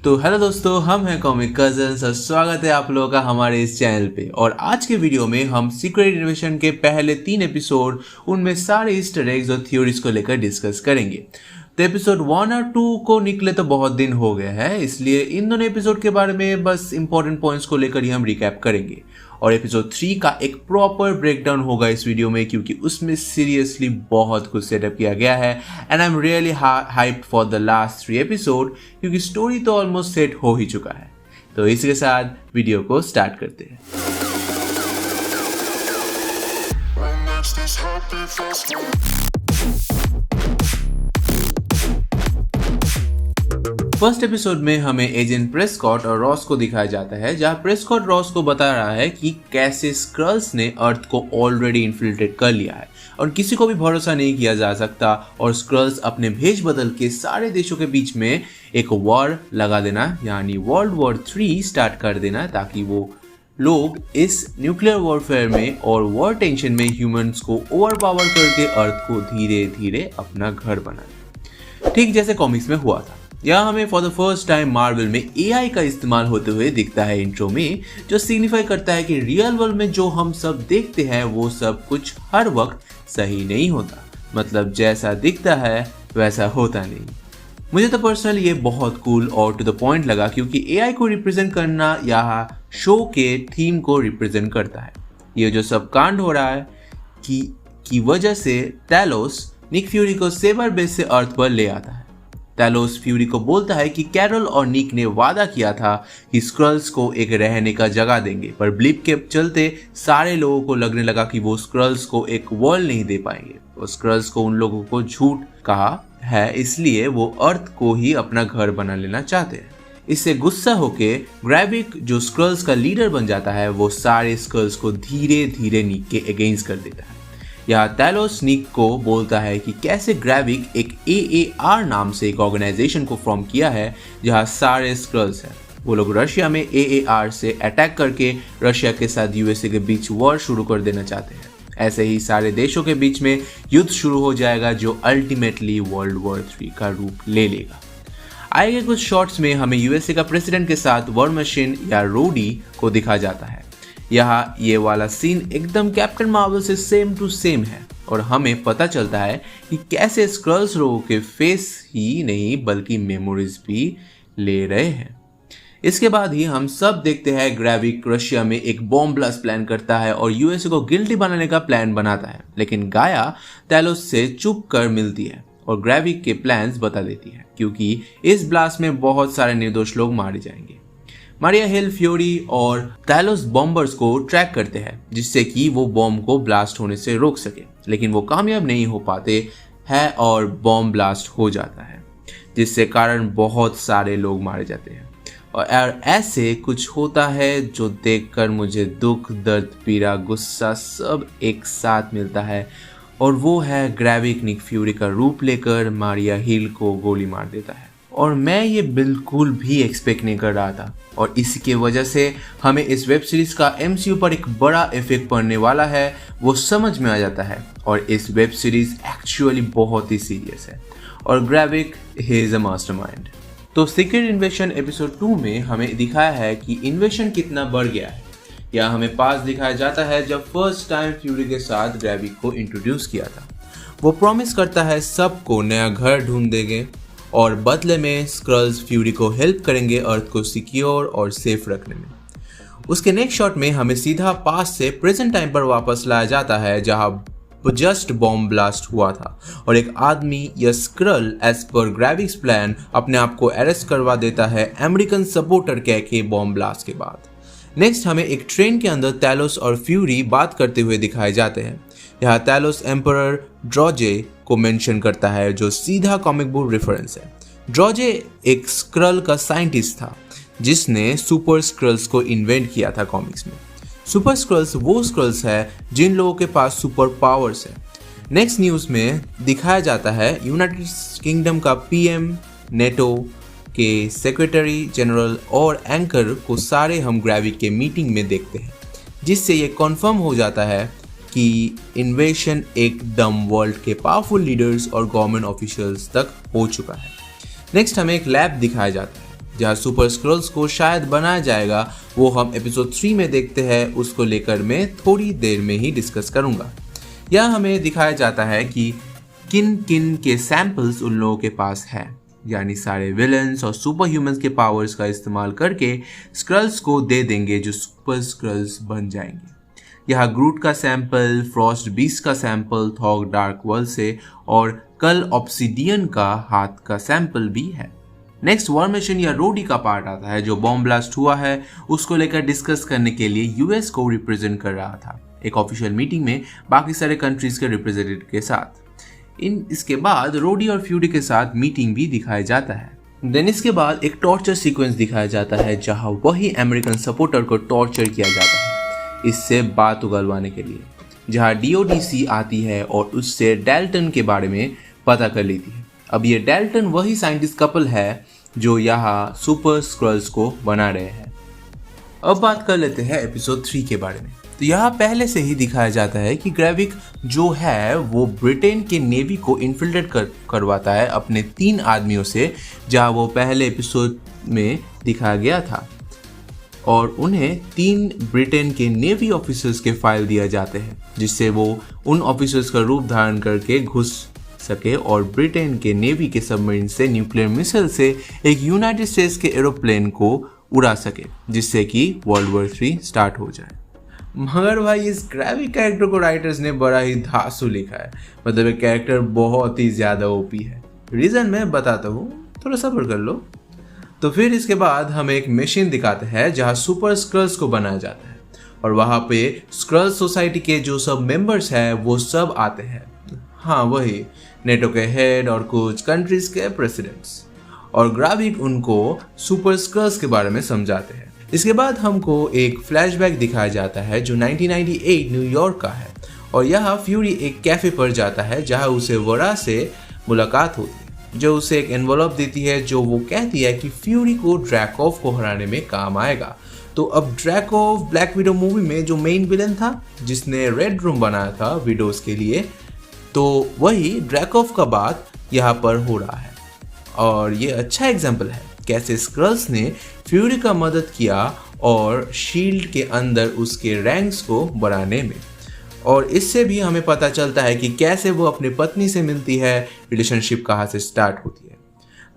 तो हेलो दोस्तों, हम हैं कॉमिक कजन्स और स्वागत है आप लोगों का हमारे इस चैनल पे। और आज के वीडियो में हम सीक्रेट इन्वेशन के पहले 3 एपिसोड, उनमें सारे ईस्टर एग्स और थ्योरीज को लेकर डिस्कस करेंगे। तो एपिसोड 1 और 2 को निकले तो बहुत दिन हो गए हैं, इसलिए इन दोनों एपिसोड के बारे में बस इंपॉर्टेंट पॉइंट्स को लेकर ही हम रिकैप करेंगे। और एपिसोड 3 का एक प्रॉपर ब्रेकडाउन होगा इस वीडियो में, क्योंकि उसमें सीरियसली बहुत कुछ सेटअप किया गया है and I am really hyped for the last 3 episode, क्योंकि स्टोरी तो ऑलमोस्ट सेट हो ही चुका है। तो इसके साथ वीडियो को स्टार्ट करते हैं। फर्स्ट एपिसोड में हमें एजेंट प्रेस्कॉट और रॉस को दिखाया जाता है, जहां प्रेस्कॉट रॉस को बता रहा है कि कैसे स्क्रल्स ने अर्थ को ऑलरेडी इन्फिल्ट्रेट कर लिया है और किसी को भी भरोसा नहीं किया जा सकता, और स्क्रल्स अपने भेष बदल के सारे देशों के बीच में एक वॉर लगा देना, यानी वर्ल्ड वॉर 3 स्टार्ट कर देना, ताकि वो लोग इस न्यूक्लियर वॉरफेयर में और वॉर टेंशन में ह्यूमंस को ओवरपावर करके अर्थ को धीरे धीरे अपना घर बनाए, ठीक जैसे कॉमिक्स में हुआ था। यहाँ हमें for the first time Marvel में एआई का इस्तेमाल होते हुए दिखता है इंट्रो में, जो सिग्निफाई करता है कि रियल वर्ल्ड में जो हम सब देखते हैं वो सब कुछ हर वक्त सही नहीं होता, मतलब जैसा दिखता है वैसा होता नहीं। मुझे तो पर्सनली ये बहुत कूल और टू द पॉइंट लगा, क्योंकि एआई को रिप्रेजेंट करना यहाँ शो के थीम को रिप्रेजेंट करता है। ये जो सब कांड हो रहा है की वजह से टैलोस निक फ्यूरी को सेबर बेस से अर्थ पर ले आता है। टैलोस फ्यूरी को बोलता है कि कैरल और निक ने वादा किया था कि स्क्रल्स को एक रहने का जगह देंगे, पर ब्लिप के चलते सारे लोगों को लगने लगा कि वो स्क्रल्स को एक वर्ल्ड नहीं दे पाएंगे। वो स्क्रल्स को उन लोगों को झूठ कहा है, इसलिए वो अर्थ को ही अपना घर बना लेना चाहते हैं। इससे गुस्सा होके ग्रेविक, जो स्क्रल्स का लीडर बन जाता है, वो सारे स्क्रल्स को धीरे धीरे निक के अगेंस्ट कर देता है। यहाँ टैलोस निक को बोलता है कि कैसे ग्रेविक एक AAR नाम से एक ऑर्गेनाइजेशन को फॉर्म किया है, जहाँ सारे स्क्रल्स हैं। वो लोग रशिया में AAR से अटैक करके रशिया के साथ USA के बीच वॉर शुरू कर देना चाहते हैं। ऐसे ही सारे देशों के बीच में युद्ध शुरू हो जाएगा, जो अल्टीमेटली वर्ल्ड वॉर 3 का रूप ले लेगा। आगे के कुछ शॉट्स में हमें USA का प्रेसिडेंट के साथ वॉर मशीन या रोडी को दिखा जाता है। यहाँ ये वाला सीन एकदम कैप्टन मार्वल से सेम टू सेम है, और हमें पता चलता है कि कैसे स्क्रल्स लोगों के फेस ही नहीं बल्कि मेमोरीज भी ले रहे हैं। इसके बाद ही हम सब देखते हैं ग्रेविक रशिया में एक बॉम्ब ब्लास्ट प्लान करता है और USA को गिल्टी बनाने का प्लान बनाता है, लेकिन गाया टैलोस से चुप कर मिलती है और ग्रेविक के प्लान्स बता देती है, क्योंकि इस ब्लास्ट में बहुत सारे निर्दोष लोग मारे जाएंगे। मारिया हिल फ्यूरी और टैलोस बॉम्बर्स को ट्रैक करते हैं, जिससे कि वो बॉम्ब को ब्लास्ट होने से रोक सके, लेकिन वो कामयाब नहीं हो पाते हैं और बॉम्ब ब्लास्ट हो जाता है, जिससे कारण बहुत सारे लोग मारे जाते हैं। और ऐसे कुछ होता है जो देखकर मुझे दुख, दर्द, पीड़ा, गुस्सा सब एक साथ मिलता है, और वो है ग्रेविक निक फ्यूरी का रूप लेकर मारिया हिल को गोली मार देता है। और मैं ये बिल्कुल भी एक्सपेक्ट नहीं कर रहा था, और इसकी वजह से हमें इस वेब सीरीज का MCU पर एक बड़ा इफेक्ट पड़ने वाला है, वो समझ में आ जाता है। और इस वेब सीरीज एक्चुअली बहुत ही सीरियस है, और ग्रेविक इज अ मास्टरमाइंड। तो सीक्रेट इन्वेशन एपिसोड 2 में हमें दिखाया है कि इन्वेशन कितना बढ़ गया है। यहाँ हमें पास दिखाया जाता है जब फर्स्ट टाइम फ्यूरी के साथ ग्रेविक को इंट्रोड्यूस किया था। वो प्रॉमिस करता है सबको नया घर ढूंढ देंगे, और बदले में स्क्रल्स फ्यूरी को हेल्प करेंगे अर्थ को सिक्योर और सेफ रखने में। उसके नेक्स्ट शॉट में हमें सीधा पास से प्रेजेंट टाइम पर वापस लाया जाता है, जहां जस्ट बॉम्ब ब्लास्ट हुआ था और एक आदमी या स्क्रल एज पर ग्रेविक्स प्लान अपने आप को अरेस्ट करवा देता है अमेरिकन सपोर्टर कह के बॉम्ब ब्लास्ट के बाद। नेक्स्ट हमें एक ट्रेन के अंदर टैलोस और फ्यूरी बात करते हुए दिखाए जाते हैं। यहाँ टैलोस एम्परर ड्रॉजे को मेंशन करता है, जो सीधा कॉमिक बुक रेफरेंस है। ड्रॉजे एक स्क्रल का साइंटिस्ट था, जिसने सुपर स्क्रल्स को इन्वेंट किया था कॉमिक्स में। सुपर स्क्रल्स वो स्क्रल्स है जिन लोगों के पास सुपर पावर्स है। नेक्स्ट न्यूज़ में दिखाया जाता है यूनाइटेड किंगडम का PM, नेटो के सेक्रेटरी जनरल और एंकर को सारे हम ग्रेविक के मीटिंग में देखते हैं, जिससे ये कन्फर्म हो जाता है कि इन्वेशन एकदम वर्ल्ड के पावरफुल लीडर्स और गवर्नमेंट ऑफिशियल्स तक हो चुका है। नेक्स्ट हमें एक लैब दिखाया जाता है, जहाँ सुपर स्क्रल्स को शायद बनाया जाएगा वो हम एपिसोड 3 में देखते हैं, उसको लेकर मैं थोड़ी देर में ही डिस्कस करूंगा। यहाँ हमें दिखाया जाता है कि किन किन के सैंपल्स उन लोगों के पास है, यानी सारे विलन्स और सुपर ह्यूमंस के पावर्स का इस्तेमाल करके स्क्रल्स को दे देंगे जो सुपर स्क्रल्स बन जाएंगे। यहाँ ग्रूट का सैंपल, फ्रॉस्ट बीस्ट का सैंपल थॉर डार्क वर्ल्ड से और कल ऑब्सिडियन का हाथ का सैंपल भी है। नेक्स्ट वॉर मशीन या रोडी का पार्ट आता है जो बॉम्ब ब्लास्ट हुआ है उसको लेकर डिस्कस करने के लिए यूएस को रिप्रेजेंट कर रहा था एक ऑफिशियल मीटिंग में बाकी सारे कंट्रीज के रिप्रेजेंटेटिव के साथ। इसके बाद रोडी और फ्यूरी के साथ मीटिंग भी दिखाया जाता है। देन इसके बाद एक टॉर्चर सीक्वेंस दिखाया जाता है जहां वही अमेरिकन सपोर्टर को टॉर्चर किया जाता है इससे बात उगलवाने के लिए, जहां डीओडीसी आती है और उससे डेल्टन के बारे में पता कर लेती है। अब ये डेल्टन वही साइंटिस्ट कपल है जो यहाँ सुपर स्क्रल्स को बना रहे हैं। अब बात कर लेते हैं एपिसोड 3 के बारे में। तो यहाँ पहले से ही दिखाया जाता है कि ग्रेविक जो है वो ब्रिटेन के नेवी को इन्फिल्ट्रेट करवाता है अपने 3 आदमियों से, जहाँ वो पहले एपिसोड में दिखाया गया था, और उन्हें 3 ब्रिटेन के नेवी ऑफिसर्स के फाइल दिए जाते हैं जिससे वो उन ऑफिसर्स का रूप धारण करके घुस सके और ब्रिटेन के नेवी के सबमरीन से न्यूक्लियर मिसाइल से एक यूनाइटेड स्टेट्स के एरोप्लेन को उड़ा सके जिससे कि वर्ल्ड वॉर 3 स्टार्ट हो जाए। मगर भाई इस ग्रेविक कैरेक्टर को राइटर्स ने बड़ा ही धांसू लिखा है, मतलब ये कैरेक्टर बहुत ही ज़्यादा ओपी है। रीज़न मैं बताता हूँ, थोड़ा सब्र कर लो। तो फिर इसके बाद हमें एक मशीन दिखाते हैं जहाँ सुपर स्क्रल्स को बनाया जाता है और वहाँ पे स्क्रल सोसाइटी के जो सब मेंबर्स हैं वो सब आते हैं। हाँ वही नेटो के हेड और कुछ कंट्रीज के प्रेसिडेंट्स, और ग्रेविक उनको सुपर स्क्रल्स के बारे में समझाते हैं। इसके बाद हमको एक फ्लैशबैक दिखाया जाता है जो 1998 न्यूयॉर्क का है और यहाँ फ्यूरी एक कैफे पर जाता है जहाँ उसे वरा से मुलाकात होती है जो उसे एक एनवलप देती है जो वो कहती है कि फ्यूरी को ड्रैकोव को हराने में काम आएगा। तो अब ड्रैकोव ब्लैक विडो मूवी में जो मेन विलन था जिसने रेड रूम बनाया था विडोज के लिए, तो वही ड्रैकोव का बात यहाँ पर हो रहा है। और ये अच्छा एग्जाम्पल है कैसे स्क्रल्स ने फ्यूरी का मदद किया और शील्ड के अंदर उसके रैंक्स को बढ़ाने में, और इससे भी हमें पता चलता है कि कैसे वो अपनी पत्नी से मिलती है, रिलेशनशिप कहाँ से स्टार्ट होती है।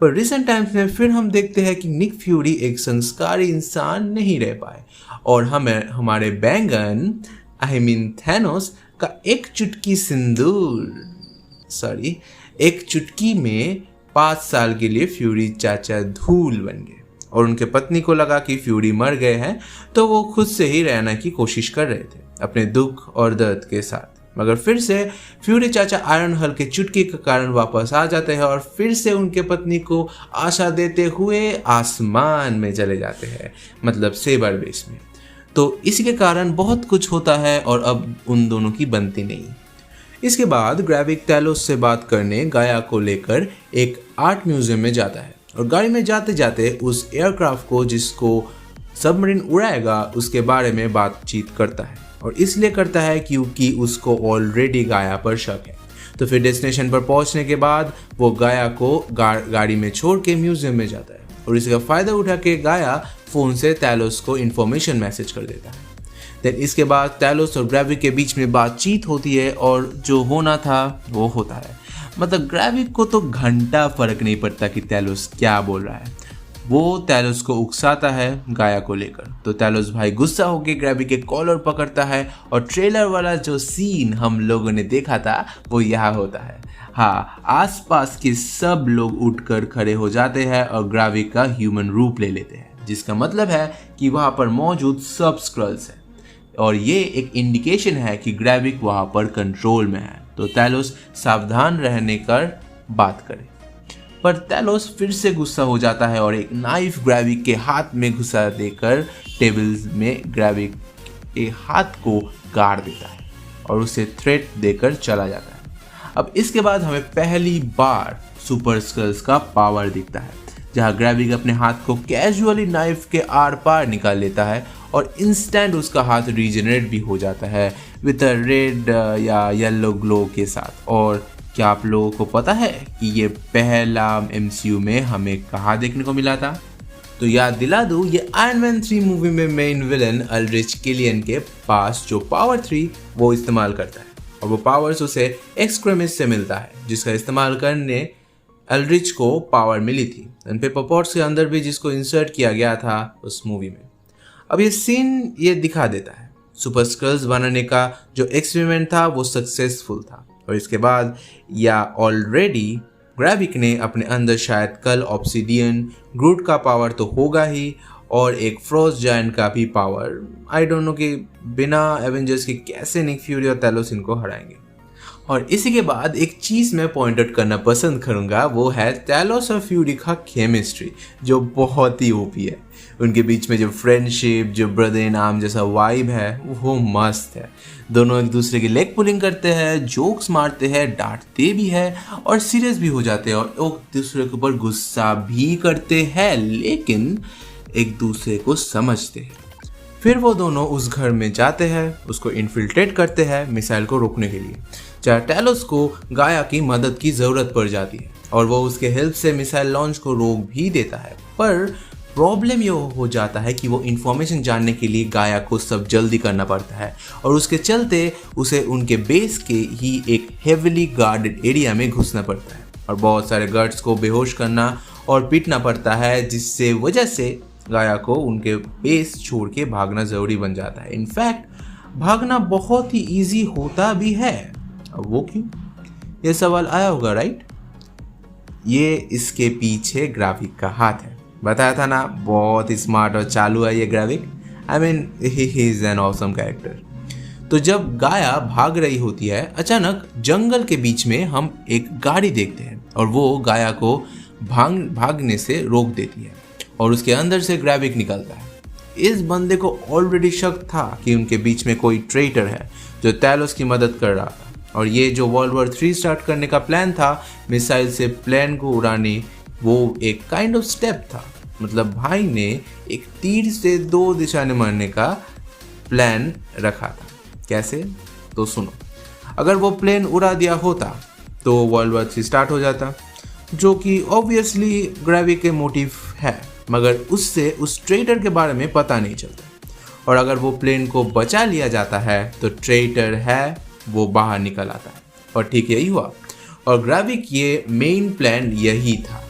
पर रिसेंट टाइम्स में फिर हम देखते हैं कि निक फ्यूरी एक संस्कारी इंसान नहीं रह पाए और हमारे बैंगन थैनोस का एक चुटकी में 5 साल के लिए फ्यूरी चाचा धूल बन गए और उनके पत्नी को लगा कि फ्यूरी मर गए हैं तो वो खुद से ही रहने की कोशिश कर रहे थे अपने दुख और दर्द के साथ। मगर फिर से फ्यूरी चाचा आयरन हल के चुटकी के कारण वापस आ जाते हैं और फिर से उनके पत्नी को आशा देते हुए आसमान में चले जाते हैं, मतलब सेबर बेस में। तो इसी के कारण बहुत कुछ होता है और अब उन दोनों की बनती नहीं। इसके बाद ग्रेविक टैलोस से बात करने गाया को लेकर एक आर्ट म्यूजियम में जाता है और गाड़ी में जाते जाते उस एयरक्राफ्ट को जिसको सबमरीन उड़ाएगा उसके बारे में बातचीत करता है, और इसलिए करता है क्योंकि उसको ऑलरेडी गाया पर शक है। तो फिर डेस्टिनेशन पर पहुंचने के बाद वो गाया को गाड़ी में छोड़ के म्यूजियम में जाता है और इसका फ़ायदा उठा के गाया फ़ोन से टैलोस को इन्फॉर्मेशन मैसेज कर देता है। देन इसके बाद टैलोस और ग्रेविक के बीच में बातचीत होती है और जो होना था वो होता है। मतलब ग्रेविक को तो घंटा फर्क नहीं पड़ता कि टैलोस क्या बोल रहा है, वो टैलोस को उकसाता है गाया को लेकर। तो टैलोस भाई गुस्सा होकर ग्रेविक के कॉलर पकड़ता है और ट्रेलर वाला जो सीन हम लोगों ने देखा था वो यहाँ होता है। हाँ, आसपास के सब लोग उठकर खड़े हो जाते हैं और ग्रेविक का ह्यूमन रूप ले लेते हैं, जिसका मतलब है कि वहाँ पर मौजूद सब स्क्रल्स है और ये एक इंडिकेशन है कि ग्रेविक वहाँ पर कंट्रोल में है। तो टैलोस सावधान रहने कर बात करे, पर टैलोस फिर से गुस्सा हो जाता है और एक नाइफ ग्रेविक के हाथ में घुसा देकर टेबल में ग्रेविक के हाथ को गाड़ देता है और उसे थ्रेट देकर चला जाता है। अब इसके बाद हमें पहली बार सुपर स्क्रल्स का पावर दिखता है, जहां ग्रेविक अपने हाथ को कैजुअली नाइफ के आर पार निकाल लेता है और इंस्टेंट उसका हाथ रीजनरेट भी हो जाता है विद अ रेड या येलो ग्लो के साथ। और क्या आप लोगों को पता है कि ये पहला MCU में हमें कहाँ देखने को मिला था? तो याद दिला दूं, ये आयरन मैन 3 मूवी में मेन विलन अल्ड्रिच किलियन के पास जो पावर 3 वो इस्तेमाल करता है, और वो पावर्स उसे एक्सक्रेमिस से मिलता है, जिसका इस्तेमाल करने अल्ड्रिच को पावर मिली थी एंड पेपर पॉट्स के अंदर भी, जिसको इंसर्ट किया गया था उस मूवी में। अब ये सीन ये दिखा देता है सुपर स्क्रल्स बनाने का जो एक्सपेरिमेंट था वो सक्सेसफुल था, और इसके बाद या ऑलरेडी ग्रेविक ने अपने अंदर शायद कल ऑब्सिडियन, ग्रूट का पावर तो होगा ही, और एक फ्रोस्ट जायंट का भी पावर। आई डोंट नो कि बिना एवेंजर्स के कैसे निक फ्यूरी और टैलोस इनको हराएंगे। और इसी के बाद एक चीज़ मैं पॉइंट आउट करना पसंद करूंगा, वो है टैलोस और फ्यूरी का केमिस्ट्री जो बहुत ही ओपी है। उनके बीच में जो फ्रेंडशिप, जो ब्रदर इन आर्म जैसा वाइब है वो मस्त है। दोनों एक दूसरे की लेग पुलिंग करते हैं, जोक्स मारते हैं, डांटते भी है और सीरियस भी हो जाते हैं, और एक दूसरे के ऊपर गुस्सा भी करते हैं, लेकिन एक दूसरे को समझते हैं। फिर वो दोनों उस घर में जाते हैं, उसको इन्फिल्ट्रेट करते हैं मिसाइल को रोकने के लिए, जहाँ टैलोस को गाया की मदद की ज़रूरत पड़ जाती है और वो उसके हेल्प से मिसाइल लॉन्च को रोक भी देता है। पर प्रॉब्लम ये हो जाता है कि वो इन्फॉर्मेशन जानने के लिए गाया को सब जल्दी करना पड़ता है, और उसके चलते उसे उनके बेस के ही एक हेविली गार्डेड एरिया में घुसना पड़ता है और बहुत सारे गार्ड्स को बेहोश करना और पीटना पड़ता है, जिससे वजह से गाया को उनके बेस छोड़ के भागना ज़रूरी बन जाता है। इनफैक्ट भागना बहुत ही ईजी होता भी है। अब वो क्यों, ये सवाल आया होगा, राइट? ये इसके पीछे ग्राविक का हाथ है। बताया था ना, बहुत ही स्मार्ट और चालू है ये ग्राविक। I mean he is an awesome character. तो जब गाया भाग रही होती है, अचानक जंगल के बीच में हम एक गाड़ी देखते हैं और वो गाया को भागने से रोक देती है और उसके अंदर से ग्राविक निकलता है। इस बंदे को ऑलरेडी शक था कि उनके बीच में कोई ट्रेटर है जो टैलोस की मदद कर रहा था, और ये जो वर्ल्ड वॉर 3 स्टार्ट करने का प्लान था मिसाइल से प्लेन को उड़ाने, वो एक काइंड ऑफ स्टेप था। मतलब भाई ने एक तीर से 2 निशाने मारने का प्लान रखा था। कैसे? तो सुनो, अगर वो प्लेन उड़ा दिया होता तो वर्ल्ड वॉर 3 स्टार्ट हो जाता, जो कि ऑब्वियसली ग्रेविक के मोटिव है, मगर उससे उस ट्रेटर के बारे में पता नहीं चलता। और अगर वो प्लेन को बचा लिया जाता है तो ट्रेटर है वो बाहर निकल आता है, और ठीक यही हुआ। और ग्रेविक ये मेन प्लान यही था।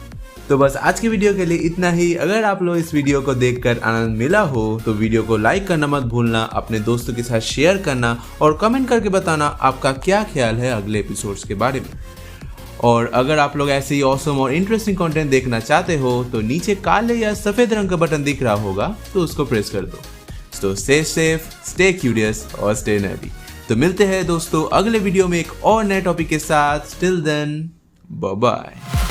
तो बस आज की वीडियो के लिए इतना ही। अगर आप लोग इस वीडियो को देखकर आनंद मिला हो तो वीडियो को लाइक करना मत भूलना, अपने दोस्तों के साथ शेयर करना और कमेंट करके बताना आपका क्या ख्याल है अगले एपिसोड्स के बारे में। और अगर आप लोग ऐसे ही ऑसम और इंटरेस्टिंग कंटेंट देखना चाहते हो तो नीचे काले या सफ़ेद रंग का बटन दिख रहा होगा, तो उसको प्रेस कर दो। तो स्टे सेफ, स्टे क्यूरियस और स्टे नर्डी। तो मिलते हैं दोस्तों अगले वीडियो में एक और नए टॉपिक के साथ। Till then, bye bye.